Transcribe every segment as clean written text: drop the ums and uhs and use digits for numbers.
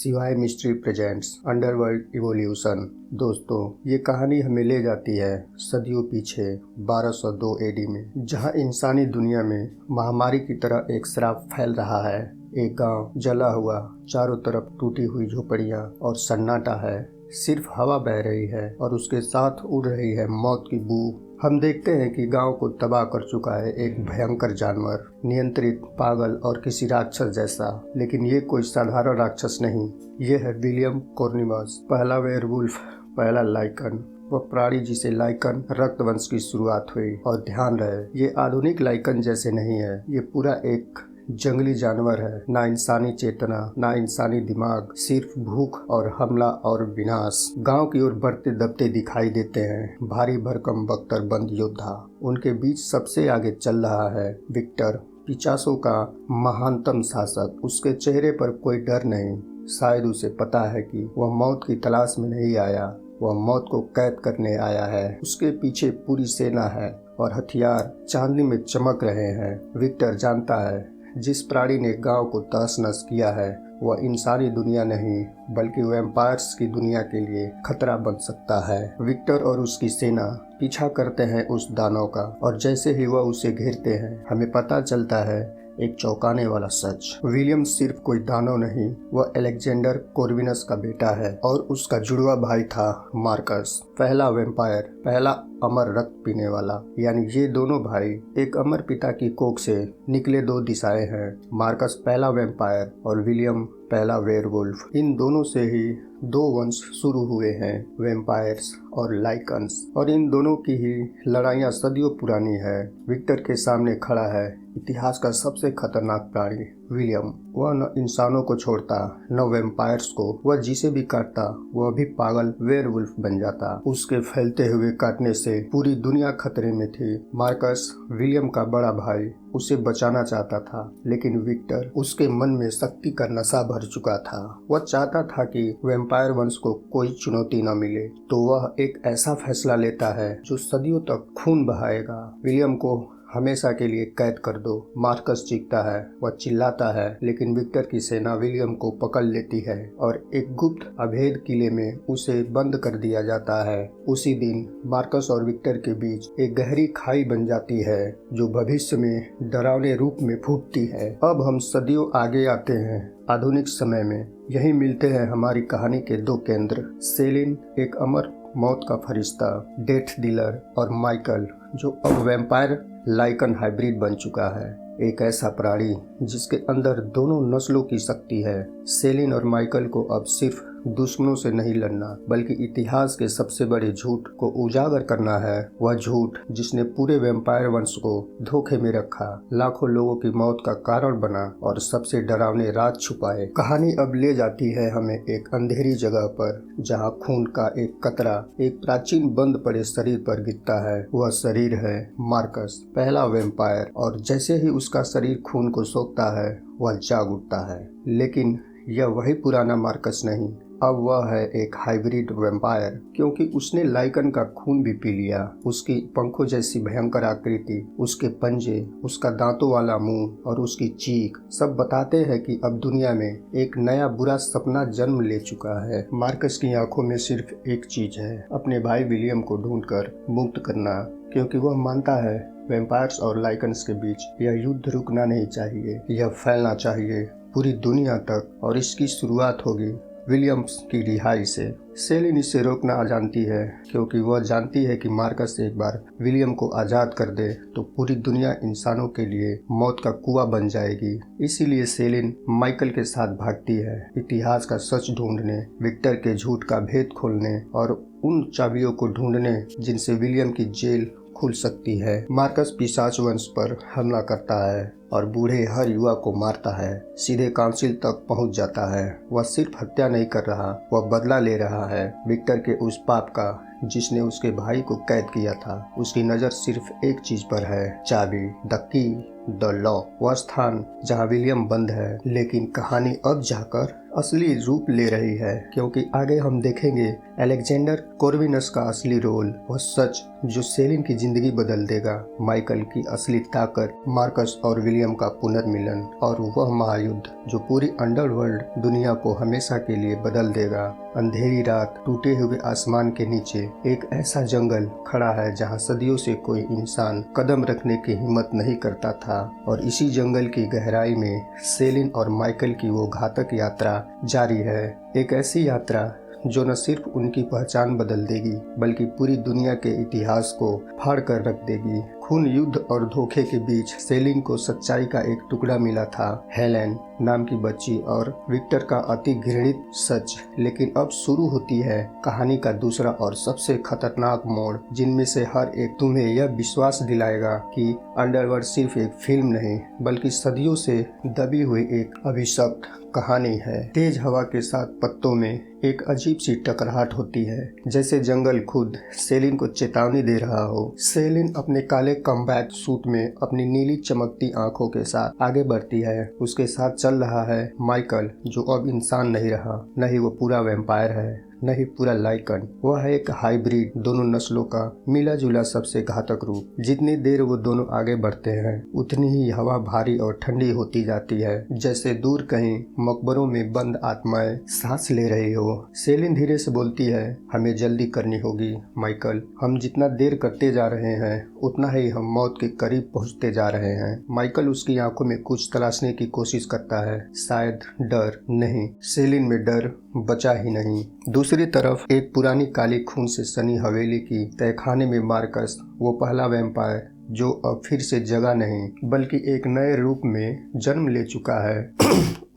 शिवाय mystery presents underworld evolution. दोस्तों, ये कहानी हमें ले जाती है सदियों पीछे 1202 एडी में, जहां इंसानी दुनिया में महामारी की तरह एक श्राप फैल रहा है। एक गांव जला हुआ, चारों तरफ टूटी हुई झोपड़ियां और सन्नाटा है। सिर्फ हवा बह रही है और उसके साथ उड़ रही है मौत की बू। हम देखते हैं कि गांव को तबाह कर चुका है एक भयंकर जानवर, नियंत्रित, पागल और किसी राक्षस जैसा। लेकिन ये कोई साधारण राक्षस नहीं, ये है विलियम कॉर्निमस, पहला वेयरवुल्फ, पहला लाइकन। वह प्राणी जिसे लाइकन रक्तवंश की शुरुआत हुई। और ध्यान रहे, ये आधुनिक लाइकन जैसे नहीं है, ये पूरा एक जंगली जानवर है। ना इंसानी चेतना, ना इंसानी दिमाग, सिर्फ भूख और हमला और विनाश। गांव की ओर बढ़ते दबते दिखाई देते हैं भारी भरकम बख्तरबंद योद्धा। उनके बीच सबसे आगे चल रहा है विक्टर, पिकासो का महानतम शासक। उसके चेहरे पर कोई डर नहीं। शायद उसे पता है कि वह मौत की तलाश में नहीं आया, वह मौत को कैद करने आया है। उसके पीछे पूरी सेना है और हथियार चांदनी में चमक रहे हैं। विक्टर जानता है, जिस प्राणी ने गांव को तहस-नहस किया है वह इंसानी दुनिया नहीं बल्कि वैम्पायर्स की दुनिया के लिए खतरा बन सकता है। विक्टर और उसकी सेना पीछा करते हैं उस दानव का, और जैसे ही वह उसे घेरते हैं हमें पता चलता है एक चौंकाने वाला सच। विलियम सिर्फ कोई दानव नहीं, वह अलेक्जेंडर कॉर्विनस का बेटा है और उसका जुड़वा भाई था मार्कस, पहला वैम्पायर, पहला अमर रक्त पीने वाला। यानी ये दोनों भाई एक अमर पिता की कोख से निकले दो दिशाएं हैं। मार्कस पहला वैम्पायर और विलियम पहला वेयरवुल्फ। इन दोनों से ही दो वंश शुरू हुए हैं, वैम्पायर्स और लाइकन्स, और इन दोनों की ही लड़ाइयाँ सदियों पुरानी है। विक्टर के सामने खड़ा है इतिहास का सबसे खतरनाक प्राणी विलियम। वह न इंसानों को छोड़ता न वैम्पायर्स को। वह जिसे भी काटता वह भी पागल वेयरवुल्फ बन जाता। उसके फैलते हुए काटने से पूरी दुनिया खतरे में थी। मार्कस, विलियम का बड़ा भाई, उसे बचाना चाहता था, लेकिन विक्टर, उसके मन में शक्ति का नशा भर चुका था। वह चाहता था कि वैम्पायर वंश को कोई चुनौती न मिले, तो वह एक ऐसा फैसला लेता है जो सदियों तक खून बहाएगा। विलियम को हमेशा के लिए कैद कर दो। मार्कस चीखता है, वह चिल्लाता है, लेकिन विक्टर की सेना विलियम को पकड़ लेती है और एक गुप्त अभेद किले में उसे बंद कर दिया जाता है। उसी दिन मार्कस और विक्टर के बीच एक गहरी खाई बन जाती है जो भविष्य में डरावने रूप में फूटती है। अब हम सदियों आगे आते हैं, आधुनिक समय में। यही मिलते हैं हमारी कहानी के दो केंद्र, सेलिन, एक अमर मौत का फरिश्ता, डेथ डीलर, और माइकल, जो अब वैम्पायर लाइकन हाइब्रिड बन चुका है। एक ऐसा प्राणी जिसके अंदर दोनों नस्लों की शक्ति है। सेलिन और माइकल को अब सिर्फ दुश्मनों से नहीं लड़ना, बल्कि इतिहास के सबसे बड़े झूठ को उजागर करना है। वह झूठ जिसने पूरे वैम्पायर वंश को धोखे में रखा, लाखों लोगों की मौत का कारण बना और सबसे डरावने राज छुपाए। कहानी अब ले जाती है हमें एक अंधेरी जगह पर, जहां खून का एक कतरा एक प्राचीन बंद पड़े शरीर पर गिरता है। वह शरीर है मार्कस, पहला वैम्पायर, और जैसे ही उसका शरीर खून को सोखता है वह जाग उठता है। लेकिन यह वही पुराना मार्कस नहीं, अब वह है एक हाइब्रिड वैम्पायर, क्योंकि उसने लाइकन का खून भी पी लिया। उसकी पंखों जैसी भयंकर आकृति, उसके पंजे, उसका दांतों वाला मुंह और उसकी चीख सब बताते हैं कि अब दुनिया में एक नया बुरा सपना जन्म ले चुका है। मार्कस की आंखों में सिर्फ एक चीज है, अपने भाई विलियम को ढूंढकर मुक्त करना, क्योंकि वह मानता है वैम्पायर्स और लाइकन्स के बीच यह युद्ध रुकना नहीं चाहिए, यह फैलना चाहिए पूरी दुनिया तक, और इसकी शुरुआत होगी विलियम्स की रिहाई से। सेलिन इसे रोकना जानती है, क्योंकि वह जानती है कि मार्कस एक बार विलियम को आज़ाद कर दे तो पूरी दुनिया इंसानों के लिए मौत का कुआं बन जाएगी। इसीलिए सेलिन माइकल के साथ भागती है, इतिहास का सच ढूंढने, विक्टर के झूठ का भेद खोलने और उन चाबियों को ढूंढने जिनसे विलियम की जेल खुल सकती है। मार्कस पिशाच वंश पर हमला करता है और बूढ़े हर युवा को मारता है, सीधे काउंसिल तक पहुंच जाता है। वह सिर्फ हत्या नहीं कर रहा, वह बदला ले रहा है विक्टर के उस पाप का जिसने उसके भाई को कैद किया था। उसकी नज़र सिर्फ एक चीज पर है, चाबी, द की, द लॉ, वह स्थान जहां विलियम बंद है। लेकिन कहानी अब जाकर असली रूप ले रही है, क्योंकि आगे हम देखेंगे अलेक्जेंडर कॉर्विनस का असली रोल, वह सच जो सेलिन की जिंदगी बदल देगा, माइकल की असली ताकत, मार्कस और विलियम का पुनर्मिलन और वह महायुद्ध जो पूरी अंडरवर्ल्ड दुनिया को हमेशा के लिए बदल देगा। अंधेरी रात, टूटे हुए आसमान के नीचे एक ऐसा जंगल खड़ा है जहां सदियों से कोई इंसान कदम रखने की हिम्मत नहीं करता था, और इसी जंगल की गहराई में सेलिन और माइकल की वो घातक यात्रा जारी है। एक ऐसी यात्रा जो न सिर्फ उनकी पहचान बदल देगी बल्कि पूरी दुनिया के इतिहास को फाड़ कर रख देगी। खून, युद्ध और धोखे के बीच सेलिन को सच्चाई का एक टुकड़ा मिला था, हेलेन नाम की बच्ची और विक्टर का अति घृणित सच। लेकिन अब शुरू होती है कहानी का दूसरा और सबसे खतरनाक मोड़, जिनमें से हर एक तुम्हें यह विश्वास दिलाएगा कि अंडरवर्ल्ड सिर्फ एक फिल्म नहीं बल्कि सदियों से दबी हुई एक अभिशप्त कहानी है। तेज हवा के साथ पत्तों में एक अजीब सी टकराहट होती है, जैसे जंगल खुद सेलिन को चेतावनी दे रहा हो। सेलिन अपने काले कॉम्बैट सूट में अपनी नीली चमकती आंखों के साथ आगे बढ़ती है। उसके साथ चल रहा है माइकल, जो अब इंसान नहीं रहा, न ही वो पूरा वैम्पायर है, नहीं पूरा लाइकन। वह है एक हाइब्रिड, दोनों नस्लों का मिला जुला सबसे घातक रूप। जितनी देर वो दोनों आगे बढ़ते हैं उतनी ही हवा भारी और ठंडी होती जाती है, जैसे दूर कहीं मकबरों में बंद आत्माएं सांस ले रही हो। सेलिन धीरे से बोलती है, हमें जल्दी करनी होगी माइकल, हम जितना देर करते जा रहे हैं उतना ही हम मौत के करीब पहुंचते जा रहे हैं। माइकल उसकी आंखों में कुछ तलाशने की कोशिश करता है, शायद डर। नहीं, सेलिन में डर बचा ही नहीं। दूसरी तरफ एक पुरानी काली खून से सनी हवेली की तहखाने में मार्कस, वो पहला वैम्पायर जो अब फिर से जगा नहीं बल्कि एक नए रूप में जन्म ले चुका है।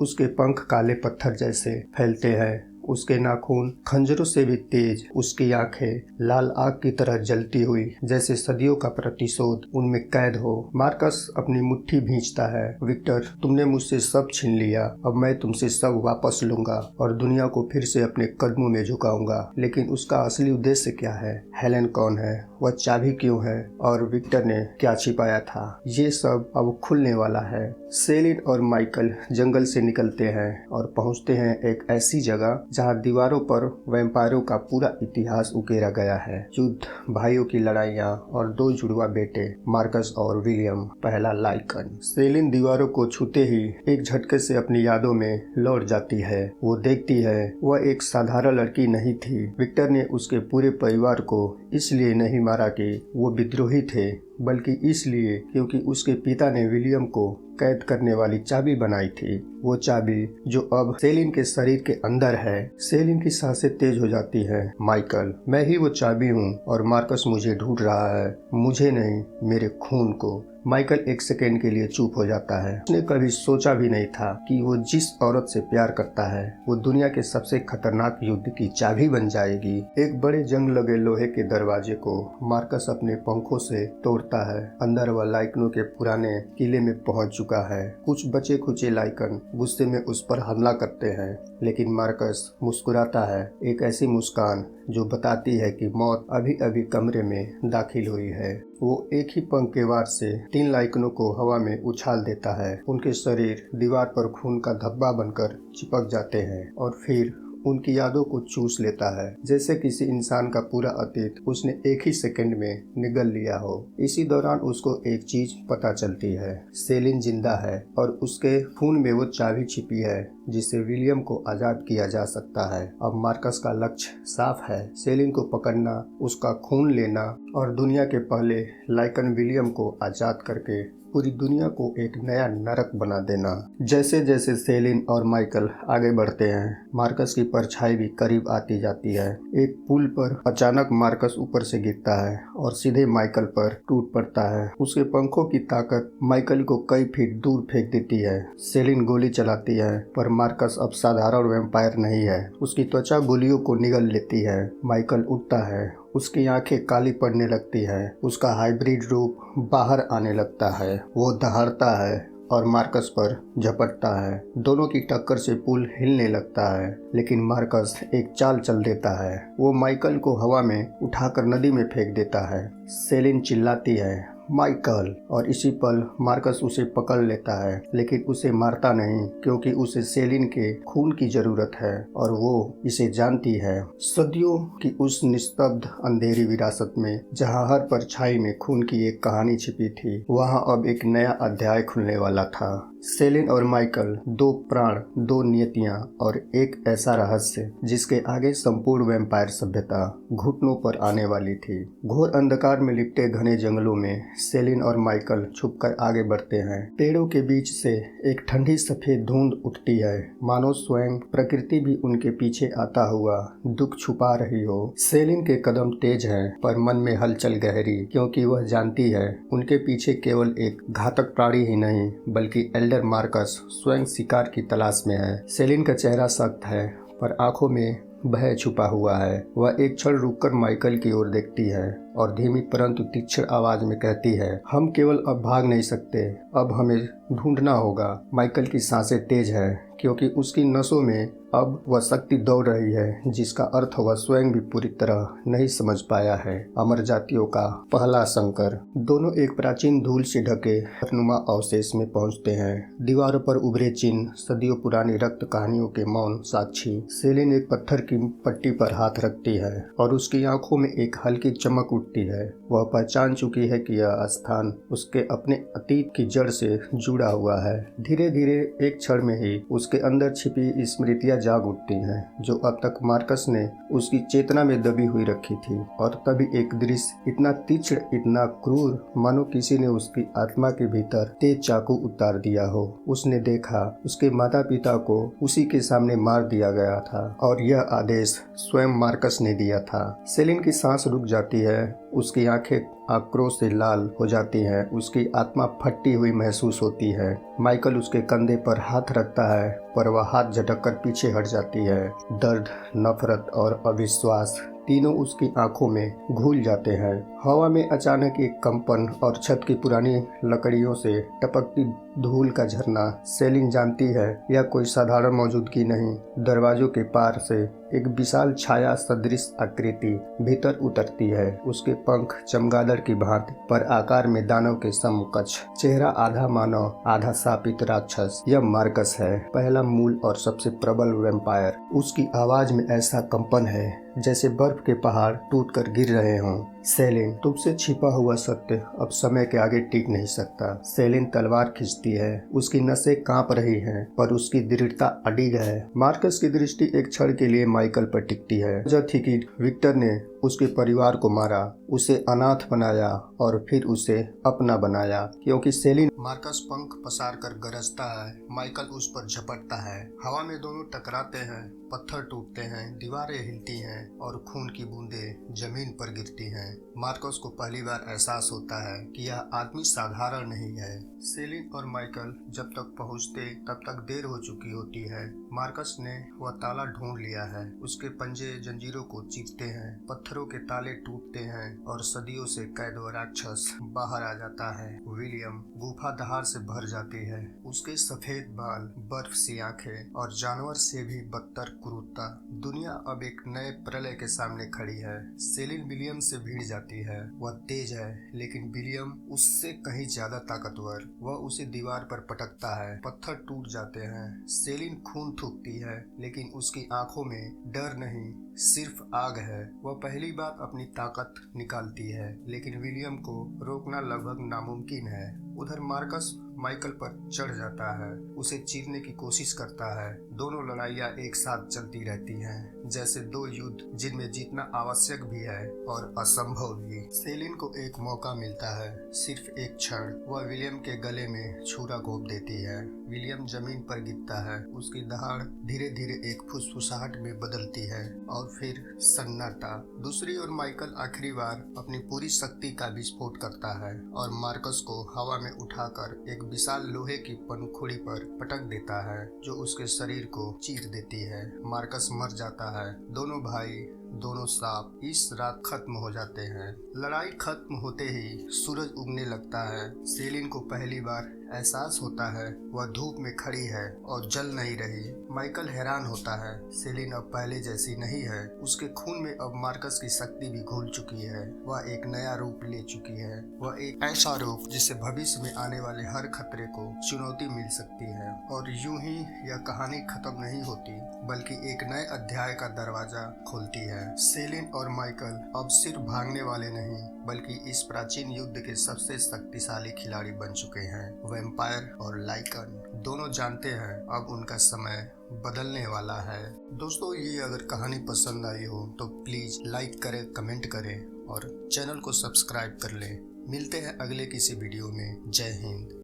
उसके पंख काले पत्थर जैसे फैलते हैं, उसके नाखून खंजरों से भी तेज, उसकी आंखें लाल आग की तरह जलती हुई जैसे सदियों का प्रतिशोध उनमें कैद हो। मार्कस अपनी मुट्ठी भींचता है, विक्टर, तुमने मुझसे सब छीन लिया, अब मैं तुमसे सब वापस लूंगा और दुनिया को फिर से अपने कदमों में झुकाऊंगा। लेकिन उसका असली उद्देश्य क्या है? हेलेन कौन है? वह चाबी क्यों है? और विक्टर ने क्या छिपाया था? ये सब अब खुलने वाला है। सेलिन और माइकल जंगल से निकलते हैं और पहुंचते हैं एक ऐसी जगह जहां दीवारों पर वैम्पायरों का पूरा इतिहास उकेरा गया है। युद्ध, भाइयों की लड़ाइयां और दो जुड़वा बेटे, मार्कस और विलियम, पहला लाइकन। सेलिन दीवारों को छूते ही एक झटके से अपनी यादों में लौट जाती है। वो देखती है वह एक साधारण लड़की नहीं थी। विक्टर ने उसके पूरे परिवार को इसलिए नहीं मारा कि वो विद्रोही थे, बल्कि इसलिए क्योंकि उसके पिता ने विलियम को कैद करने वाली चाबी बनाई थी। वो चाबी जो अब सेलिन के शरीर के अंदर है। सेलिन की सांसें तेज हो जाती है। माइकल, मैं ही वो चाबी हूँ और मार्कस मुझे ढूंढ रहा है, मुझे नहीं, मेरे खून को। माइकल एक सेकेंड के लिए चुप हो जाता है। उसने कभी सोचा भी नहीं था कि वो जिस औरत से प्यार करता है वो दुनिया के सबसे खतरनाक युद्ध की चाबी बन जाएगी। एक बड़े जंग लगे लोहे के दरवाजे को मार्कस अपने पंखों से तोड़ता है। अंदर वह लाइकनों के पुराने किले में पहुंच चुका है। कुछ बचे खुचे लाइकन गुस्से में उस पर हमला करते हैं, लेकिन मार्कस मुस्कुराता है, एक ऐसी मुस्कान जो बताती है कि मौत अभी अभी कमरे में दाखिल हुई है। वो एक ही पंख के वार से 3 लाइकनों को हवा में उछाल देता है। उनके शरीर दीवार पर खून का धब्बा बनकर चिपक जाते हैं और फिर उनकी यादों को चूस लेता है, जैसे किसी इंसान का पूरा अतीत उसने एक ही सेकंड में निगल लिया हो। इसी दौरान उसको एक चीज पता चलती है, सेलिन जिंदा है और उसके खून में वो चाबी छिपी है जिससे विलियम को आजाद किया जा सकता है। अब मार्कस का लक्ष्य साफ है, सेलिन को पकड़ना, उसका खून लेना और दुनिया के पहले लाइकन विलियम को आजाद करके पूरी दुनिया को एक नया नरक बना देना। जैसे जैसे सेलिन और माइकल आगे बढ़ते हैं, मार्कस की परछाई भी करीब आती जाती है। एक पुल पर अचानक मार्कस ऊपर से गिरता है और सीधे माइकल पर टूट पड़ता है। उसके पंखों की ताकत माइकल को कई फीट दूर फेंक देती है। सेलिन गोली चलाती है, पर मार्कस अब साधारण वैम्पायर नहीं है। उसकी त्वचा गोलियों को निगल लेती है। माइकल उठता है, उसकी आंखें काली पड़ने लगती है, उसका हाइब्रिड रूप बाहर आने लगता है। वो दहाड़ता है और मार्कस पर झपटता है। दोनों की टक्कर से पुल हिलने लगता है, लेकिन मार्कस एक चाल चल देता है। वो माइकल को हवा में उठाकर नदी में फेंक देता है। सेलिन चिल्लाती है, माइकल। और इसी पल मार्कस उसे पकड़ लेता है, लेकिन उसे मारता नहीं, क्योंकि उसे सेलिन के खून की जरूरत है और वो इसे जानती है। सदियों की उस निस्तब्ध अंधेरी विरासत में, जहाँ हर परछाई में खून की एक कहानी छिपी थी, वहाँ अब एक नया अध्याय खुलने वाला था। सेलिन और माइकल, दो प्राण, दो नियतियां और एक ऐसा रहस्य जिसके आगे संपूर्ण वैम्पायर सभ्यता घुटनों पर आने वाली थी। घोर अंधकार में लिपटे घने जंगलों में सेलिन और माइकल छुपकर आगे बढ़ते हैं। पेड़ों के बीच से एक ठंडी सफेद धुंध उठती है, मानो स्वयं प्रकृति भी उनके पीछे आता हुआ दुख छुपा रही हो। सेलिन के कदम तेज हैं, पर मन में हलचल गहरी, क्योंकि वह जानती है उनके पीछे केवल एक घातक प्राणी ही नहीं, बल्कि एल्डर मार्कस स्वयं शिकार की तलाश में है। सेलिन का चेहरा सख्त है, पर आंखों में भय छुपा हुआ है। वह एक क्षण रुककर माइकल की ओर देखती है और धीमी परंतु तीक्ष्ण आवाज में कहती है, हम केवल अब भाग नहीं सकते, अब हमें ढूंढना होगा। माइकल की सांसें तेज है, क्योंकि उसकी नसों में अब वह शक्ति दौड़ रही है, जिसका अर्थ वह स्वयं भी पूरी तरह नहीं समझ पाया है। अमर जातियों का पहला संकर। दोनों एक प्राचीन धूल से ढके नुमा अवशेष में पहुंचते हैं। दीवारों पर उभरे चिन्ह सदियों पुरानी रक्त कहानियों के मौन साक्षी। सेलिन एक पत्थर की पट्टी पर हाथ रखती है और उसकी आंखों में एक हल्की चमक उठती है। वह पहचान चुकी है कि यह स्थान उसके अपने अतीत की जड़ से जुड़ा हुआ है। धीरे धीरे एक क्षण में ही उसके अंदर छिपी स्मृतियां जाग उठती हैं, जो अब तक मार्कस ने उसकी चेतना में दबी हुई रखी थी। और तभी एक दृश्य इतना तीक्ष्ण, इतना क्रूर, मानो किसी ने उसकी आत्मा के भीतर तेज चाकू उतार दिया हो। उसने देखा उसके माता पिता को उसी के सामने मार दिया गया था, और यह आदेश स्वयं मार्कस ने दिया था। सेलिन की सांस रुक जाती है, उसकी आंखें आक्रोश से लाल हो जाती हैं, उसकी आत्मा फटती हुई महसूस होती है। माइकल उसके कंधे पर हाथ रखता है, पर वह हाथ झटककर पीछे हट जाती है। दर्द, नफरत और अविश्वास तीनों उसकी आंखों में घुल जाते हैं। हवा में अचानक एक कंपन और छत की पुरानी लकड़ियों से टपकती धूल का झरना। सेलिन जानती है यह कोई साधारण मौजूदगी नहीं। दरवाजों के पार से एक विशाल छाया सदृश आकृति भीतर उतरती है। उसके पंख चमगादड़ की भांति, पर आकार में दानव के समकक्ष। चेहरा आधा मानव आधा शापित राक्षस। यह मार्कस है, पहला मूल और सबसे प्रबल वैम्पायर। उसकी आवाज में ऐसा कंपन है जैसे बर्फ के पहाड़ टूटकर गिर रहे हों। सेलिन, तुमसे छिपा हुआ सत्य अब समय के आगे टिक नहीं सकता। सेलिन तलवार खींचती है, उसकी नसें कांप रही हैं, पर उसकी दृढ़ता अडिग है। मार्कस की दृष्टि एक क्षण के लिए माइकल पर टिकती है। वजह थी कि विक्टर ने उसके परिवार को मारा, उसे अनाथ बनाया और फिर उसे अपना बनाया। क्योंकि सेलिन मार्कस पंख पसार कर गरजता है, माइकल उस पर झपटता है। हवा में दोनों टकराते हैं, पत्थर टूटते हैं, दीवारें हिलती हैं और खून की बूंदें जमीन पर गिरती हैं। मार्कस को पहली बार एहसास होता है कि यह आदमी साधारण नहीं है। सेलिन और माइकल जब तक पहुंचते तब तक देर हो चुकी होती है। मार्कस ने वह ताला ढूंढ लिया है, उसके पंजे जंजीरों को चीरते हैं, पत्थरों के ताले टूटते हैं और सदियों से कैद व राक्षस बाहर आ जाता है। विलियम, गुफा दहाड़ से भर जाती है, उसके सफेद बाल, बर्फ सी आंखें और जानवर से भी बदतर क्रूरता। दुनिया अब एक नए प्रलय के सामने खड़ी है। सेलिन विलियम से भिड़ जाती है। वह तेज है, लेकिन विलियम उससे कहीं ज्यादा ताकतवर। वह उसे दीवार पर पटकता है, पत्थर टूट जाते हैं। सेलिन खून थूकती है, लेकिन उसकी आंखों में डर नहीं, सिर्फ आग है। वह पहली बार अपनी ताकत निकालती है, लेकिन विलियम को रोकना लगभग नामुमकिन है। उधर मार्कस माइकल पर चढ़ जाता है, उसे चीरने की कोशिश करता है। दोनों लड़ाइयाँ एक साथ चलती रहती हैं, जैसे दो युद्ध जिनमें जीतना आवश्यक भी है और असंभव भी। सेलिन को एक मौका मिलता है, सिर्फ एक क्षण। वह विलियम के गले में छुरा घोंप देती है। विलियम जमीन पर गिरता है, उसकी दहाड़ धीरे धीरे एक फुसफुसाहट में बदलती है और फिर सन्नाटा। दूसरी ओर माइकल आखिरी बार अपनी पूरी शक्ति का विस्फोट करता है और मार्कस को हवा में उठाकर एक विशाल लोहे की पंखुड़ी पर पटक देता है, जो उसके शरीर को चीर देती है। मार्कस मर जाता है। दोनों भाई दोनों सांप इस रात खत्म हो जाते हैं। लड़ाई खत्म होते ही सूरज उगने लगता है। सेलिन को पहली बार एहसास होता है वह धूप में खड़ी है और जल नहीं रही। माइकल हैरान होता है, सेलिन अब पहले जैसी नहीं है। उसके खून में अब मार्कस की शक्ति भी घुल चुकी है। वह एक नया रूप ले चुकी है। वह एक ऐसा रूप जिससे भविष्य में आने वाले हर खतरे को चुनौती मिल सकती है। और यूं ही यह कहानी खत्म नहीं होती, बल्कि एक नए अध्याय का दरवाजा खोलती है। सेलिन और माइकल अब सिर्फ भागने वाले नहीं, बल्कि इस प्राचीन युद्ध के सबसे शक्तिशाली खिलाड़ी बन चुके हैं। वैम्पायर और लाइकन दोनों जानते हैं अब उनका समय बदलने वाला है। दोस्तों, ये अगर कहानी पसंद आई हो तो प्लीज लाइक करें, कमेंट करें और चैनल को सब्सक्राइब कर लें। मिलते हैं अगले किसी वीडियो में। जय हिंद।